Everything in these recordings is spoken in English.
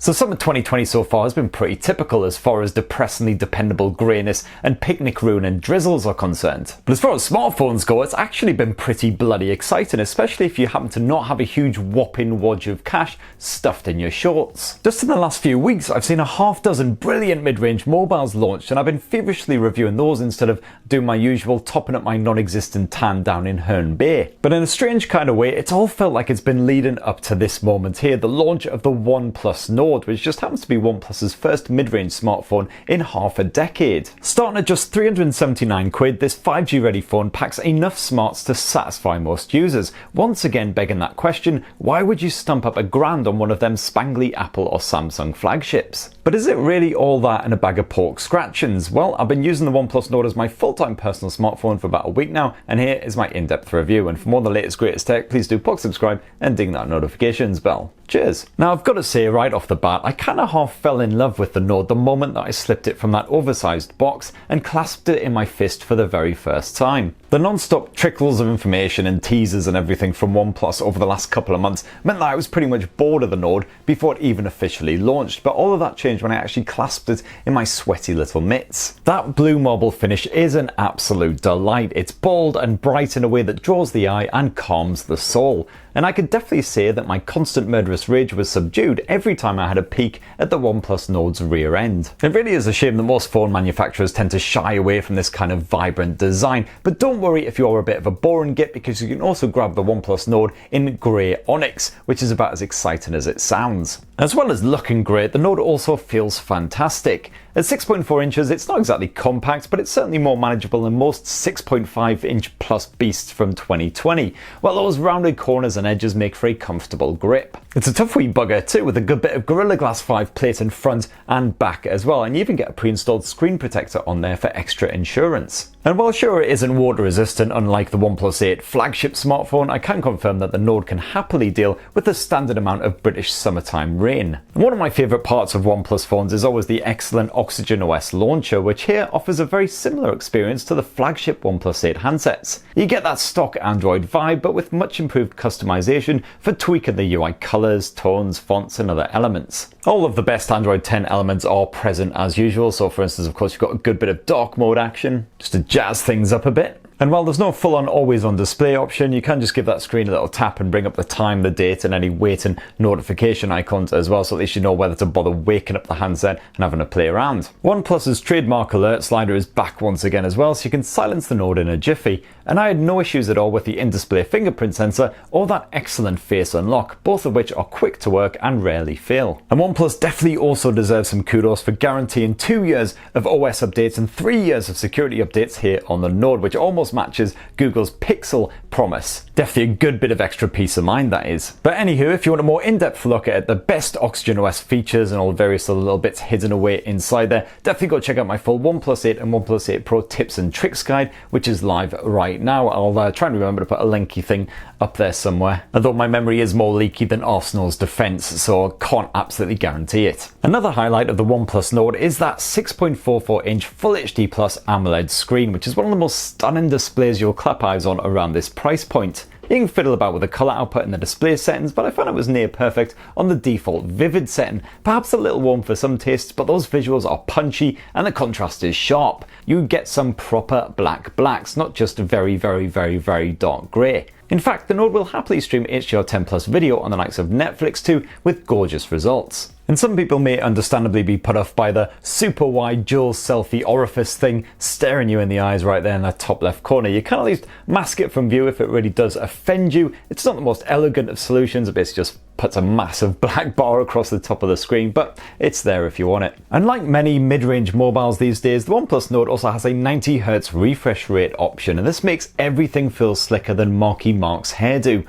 So summer 2020 so far has been pretty typical as far as depressingly dependable greyness and picnic ruin and drizzles are concerned. But as far as smartphones go, it's actually been pretty bloody exciting, especially if you happen to not have a huge whopping wodge of cash stuffed in your shorts. Just in the last few weeks, I've seen a half dozen brilliant mid-range mobiles launched, and I've been feverishly reviewing those instead of doing my usual topping up my non-existent tan down in Herne Bay. But in a strange kind of way, it's all felt like it's been leading up to this moment here, the launch of the OnePlus Nord, which just happens to be OnePlus's first mid-range smartphone in half a decade. Starting at just 379 quid, this 5G ready phone packs enough smarts to satisfy most users, once again begging that question, why would you stump up $1,000 on one of them spangly Apple or Samsung flagships? But is it really all that and a bag of pork scratchings? Well, I've been using the OnePlus Nord as my full-time personal smartphone for about a week now, and here is my in-depth review. And for more of the latest greatest tech, please do subscribe and ding that notifications bell. Cheers. Now I've got to say right off the bat, I kind of half fell in love with the Nord the moment that I slipped it from that oversized box and clasped it in my fist for the very first time. The non-stop trickles of information and teasers and everything from OnePlus over the last couple of months meant that I was pretty much bored of the Nord before it even officially launched, but all of that changed when I actually clasped it in my sweaty little mitts. That blue marble finish is an absolute delight. It's bold and bright in a way that draws the eye and calms the soul. And I could definitely say that my constant murderous rage was subdued every time I had a peek at the OnePlus Nord's rear end. It really is a shame that most phone manufacturers tend to shy away from this kind of vibrant design, but don't worry if you're a bit of a boring git, because you can also grab the OnePlus Nord in grey onyx, which is about as exciting as it sounds. As well as looking great, the Nord also feels fantastic. At 6.4 inches, it's not exactly compact, but it's certainly more manageable than most 6.5 inch plus beasts from 2020, while those rounded corners and edges make for a comfortable grip. It's a tough wee bugger too, with a good bit of Gorilla Glass 5 plate in front and back as well, and you even get a pre-installed screen protector on there for extra insurance. And while sure it isn't water resistant unlike the OnePlus 8 flagship smartphone, I can confirm that the Nord can happily deal with the standard amount of British summertime rain. And one of my favourite parts of OnePlus phones is always the excellent Oxygen OS launcher, which here offers a very similar experience to the flagship OnePlus 8 handsets. You get that stock Android vibe, but with much improved customization for tweaking the UI colours, tones, fonts and other elements. All of the best Android 10 elements are present as usual, so for instance, of course, you've got a good bit of dark mode action, just to jazz things up a bit. And while there's no full-on always-on display option, you can just give that screen a little tap and bring up the time, the date and any weight and notification icons as well, so at least you know whether to bother waking up the handset and having a play around. OnePlus's trademark alert slider is back once again as well, so you can silence the Nord in a jiffy. And I had no issues at all with the in-display fingerprint sensor or that excellent face unlock, both of which are quick to work and rarely fail. And OnePlus definitely also deserves some kudos for guaranteeing 2 years of OS updates and 3 years of security updates here on the Nord, which almost matches Google's Pixel promise. Definitely a good bit of extra peace of mind, that is. But anywho, if you want a more in-depth look at the best Oxygen OS features and all the various other little bits hidden away inside there, definitely go check out my full OnePlus 8 and OnePlus 8 Pro tips and tricks guide, which is live right now. I'll try and remember to put a linky thing up there somewhere, although my memory is more leaky than Arsenal's defence, so I can't absolutely guarantee it. Another highlight of the OnePlus Nord is that 6.44 inch Full HD Plus AMOLED screen, which is one of the most stunning displays you'll clap eyes on around this price point. You can fiddle about with the colour output in the display settings, but I found it was near perfect on the default vivid setting. Perhaps a little warm for some tastes, but those visuals are punchy and the contrast is sharp. You get some proper black blacks, not just very dark grey. In fact, the Nord will happily stream HDR10 Plus video on the likes of Netflix too, with gorgeous results. And some people may understandably be put off by the super wide dual selfie orifice thing staring you in the eyes right there in that top left corner. You can at least mask it from view if it really does offend you. It's not the most elegant of solutions, it basically just puts a massive black bar across the top of the screen, but it's there if you want it. And like many mid-range mobiles these days, the OnePlus Nord also has a 90Hz refresh rate option, and this makes everything feel slicker than Marky Mark's hairdo.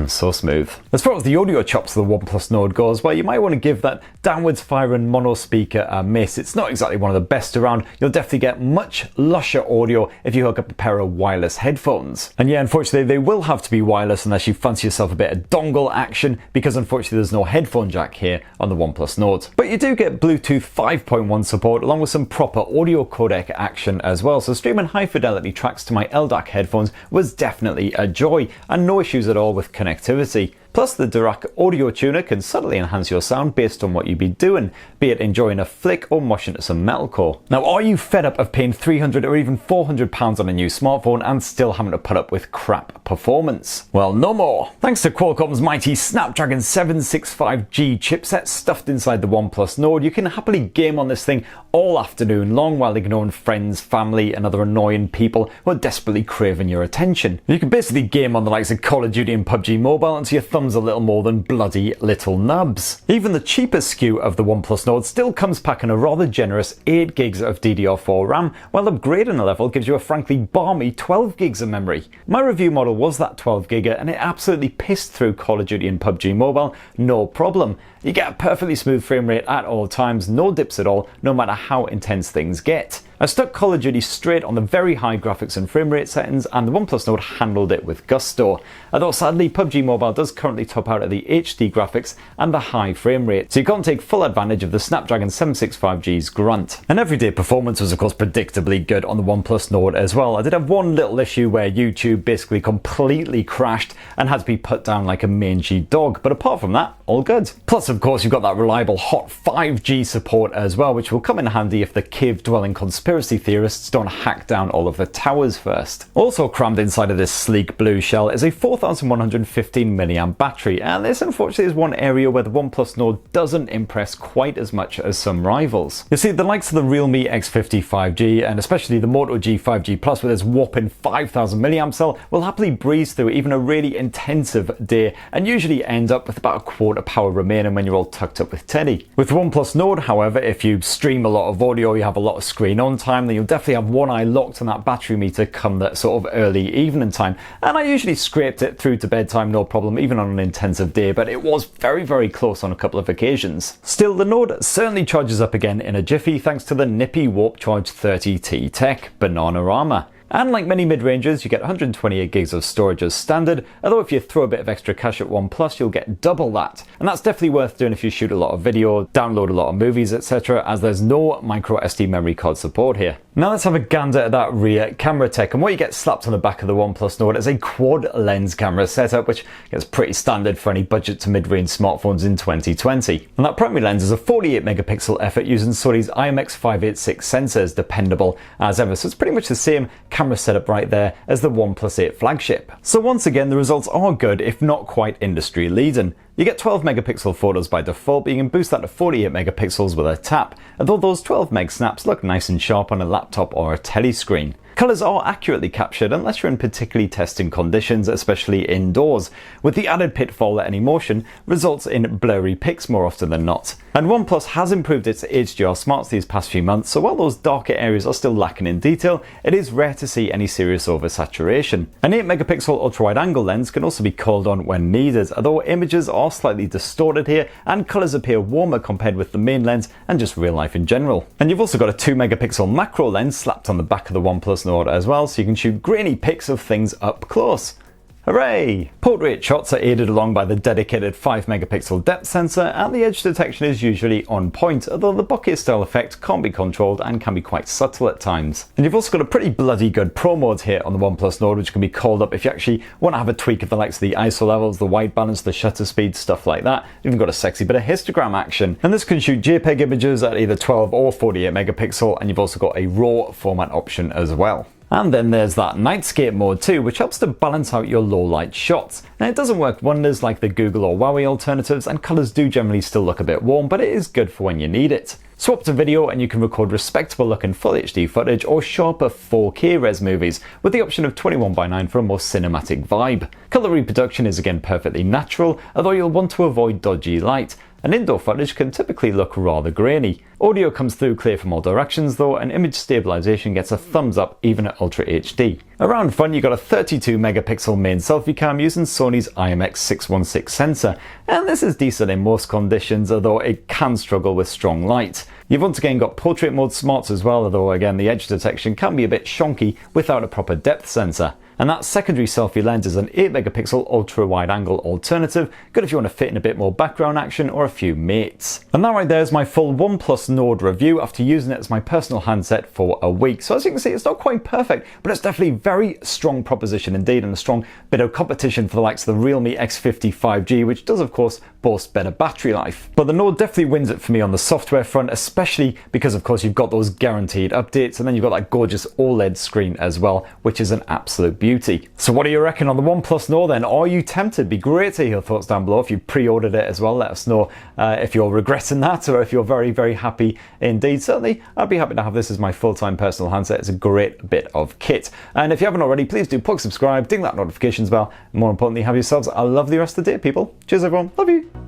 So smooth. As far as the audio chops of the OnePlus Nord goes, well, you might want to give that downwards firing mono speaker a miss. It's not exactly one of the best around. You'll definitely get much lusher audio if you hook up a pair of wireless headphones. And yeah, unfortunately, they will have to be wireless unless you fancy yourself a bit of dongle action, because unfortunately there's no headphone jack here on the OnePlus Nord. But you do get Bluetooth 5.1 support along with some proper audio codec action as well, so streaming high fidelity tracks to my LDAC headphones was definitely a joy, and no issues at all with connectivity. Plus, the Dirac audio tuner can subtly enhance your sound based on what you'd be doing, be it enjoying a flick or moshing to some metalcore. Now, are you fed up of paying £300 or even £400 on a new smartphone and still having to put up with crap performance? Well, no more. Thanks to Qualcomm's mighty Snapdragon 765G chipset stuffed inside the OnePlus Nord, you can happily game on this thing all afternoon long while ignoring friends, family and other annoying people who are desperately craving your attention. You can basically game on the likes of Call of Duty and PubG Mobile until your thumbs are little more than bloody little nubs. Even the cheapest SKU of the OnePlus Nord still comes packing a rather generous 8 gigs of DDR4 RAM, while upgrading a level gives you a frankly balmy 12 gigs of memory. My review model was that 12 giga and it absolutely pissed through Call of Duty and PubG Mobile, no problem. You get a perfectly smooth frame rate at all times, no dips at all, no matter how intense things get. I stuck Call of Duty straight on the very high graphics and frame rate settings, and the OnePlus Nord handled it with gusto. Although sadly PubG Mobile does currently top out at the HD graphics and the high frame rate, so you can't take full advantage of the Snapdragon 765G's grunt. And everyday performance was of course predictably good on the OnePlus Nord as well. I did have one little issue where YouTube basically completely crashed and had to be put down like a mangy dog, but apart from that, all good. Plus of course you've got that reliable hot 5G support as well, which will come in handy if the cave-dwelling conspiracy theorists don't hack down all of the towers first. Also crammed inside of this sleek blue shell is a 4115 mAh battery, and this unfortunately is one area where the OnePlus Nord doesn't impress quite as much as some rivals. You see, the likes of the Realme X50 5G and especially the Moto G 5G Plus with its whopping 5000 mAh cell will happily breeze through even a really intensive day and usually end up with about a quarter power remaining when you're all tucked up with Teddy. With the OnePlus Nord, however, if you stream a lot of audio, you have a lot of screen on time, then you'll definitely have one eye locked on that battery meter come that sort of early evening time. And I usually scraped it through to bedtime no problem, even on an intensive day, but it was very close on a couple of occasions. Still, the Nord certainly charges up again in a jiffy thanks to the nippy Warp Charge 30T tech, Bananarama. And like many mid-rangers, you get 128 gigs of storage as standard, although if you throw a bit of extra cash at OnePlus, you'll get double that. And that's definitely worth doing if you shoot a lot of video, download a lot of movies, etc., as there's no micro SD memory card support here. Now let's have a gander at that rear camera tech, and what you get slapped on the back of the OnePlus Nord is a quad lens camera setup, which gets pretty standard for any budget to mid-range smartphones in 2020. And that primary lens is a 48 megapixel effort using Sony's IMX586 sensors, dependable as ever, so it's pretty much the same camera setup right there as the OnePlus 8 flagship. So once again, the results are good, if not quite industry leading. You get 12 megapixel photos by default, but you can boost that to 48 megapixels with a tap, although those 12 meg snaps look nice and sharp on a laptop or a telly screen. Colours are accurately captured unless you're in particularly testing conditions, especially indoors, with the added pitfall that any motion results in blurry pics more often than not. And OnePlus has improved its HDR smarts these past few months, so while those darker areas are still lacking in detail, it is rare to see any serious oversaturation. An 8 megapixel ultra-wide angle lens can also be called on when needed, although images are slightly distorted here and colours appear warmer compared with the main lens and just real life in general. And you've also got a 2 megapixel macro lens slapped on the back of the OnePlus Nord as well, so you can shoot grainy pics of things up close. Hooray! Portrait shots are aided along by the dedicated 5 megapixel depth sensor, and the edge detection is usually on point, although the bokeh style effect can't be controlled and can be quite subtle at times. And you've also got a pretty bloody good pro mode here on the OnePlus Nord, which can be called up if you actually want to have a tweak of the likes of the ISO levels, the white balance, the shutter speed, stuff like that. You've even got a sexy bit of histogram action. And this can shoot JPEG images at either 12 or 48 megapixel, and you've also got a RAW format option as well. And then there's that nightscape mode too, which helps to balance out your low light shots. Now it doesn't work wonders like the Google or Huawei alternatives, and colours do generally still look a bit warm, but it is good for when you need it. Swap to video and you can record respectable looking full HD footage or sharper 4K res movies, with the option of 21:9 for a more cinematic vibe. Colour reproduction is again perfectly natural, although you'll want to avoid dodgy light. And indoor footage can typically look rather grainy. Audio comes through clear from all directions though, and image stabilization gets a thumbs up even at Ultra HD. Around front you got a 32 megapixel main selfie cam using Sony's IMX616 sensor, and this is decent in most conditions, although it can struggle with strong light. You've once again got portrait mode smarts as well, although again the edge detection can be a bit shonky without a proper depth sensor. And that secondary selfie lens is an 8 megapixel ultra wide angle alternative, good if you want to fit in a bit more background action or a few mates. And that right there is my full OnePlus Nord review after using it as my personal handset for a week. So as you can see, it's not quite perfect, but it's definitely very strong proposition indeed, and a strong bit of competition for the likes of the Realme X50 5G, which does of course boast better battery life. But the Nord definitely wins it for me on the software front, especially because of course you've got those guaranteed updates, and then you've got that gorgeous OLED screen as well, which is an absolute beauty. So what do you reckon on the OnePlus Nord then? Are you tempted? Be great to hear your thoughts down below. If you pre-ordered it as well, let us know if you're regretting that or if you're very, very happy indeed. Certainly, I'd be happy to have this as my full-time personal handset. It's a great bit of kit. And if you haven't already, please do plug subscribe, ding that notifications bell, and more importantly, have yourselves a lovely rest of the day, people. Cheers, everyone. Love you.